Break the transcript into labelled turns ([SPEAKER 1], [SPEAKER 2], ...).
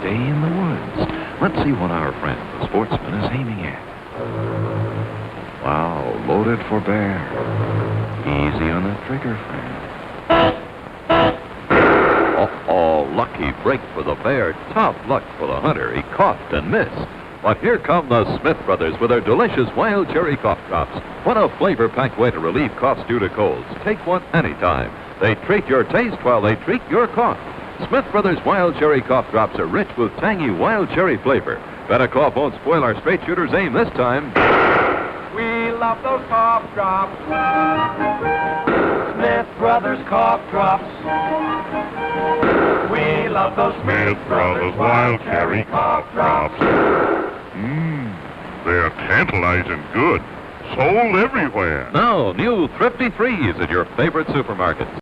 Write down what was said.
[SPEAKER 1] day in the woods. Let's see what our friend, the sportsman, is aiming at. Wow, loaded for bear. Easy on the trigger, friend. Uh-oh, lucky break for the bear. Tough luck for the hunter. He coughed and missed. But here come the Smith brothers with their delicious wild cherry cough drops. What a flavor-packed way to relieve coughs due to colds. Take one anytime. They treat your taste while they treat your cough. Smith Brothers Wild Cherry Cough Drops are rich with tangy wild cherry flavor. Bet a cough won't spoil our straight shooter's aim this time.
[SPEAKER 2] We love those cough drops. Smith Brothers Cough Drops. We love those
[SPEAKER 3] Smith Brothers Wild Cherry Cough Drops. They're tantalizing good. Sold everywhere.
[SPEAKER 1] Now, new Thrifty Threes at your favorite supermarkets.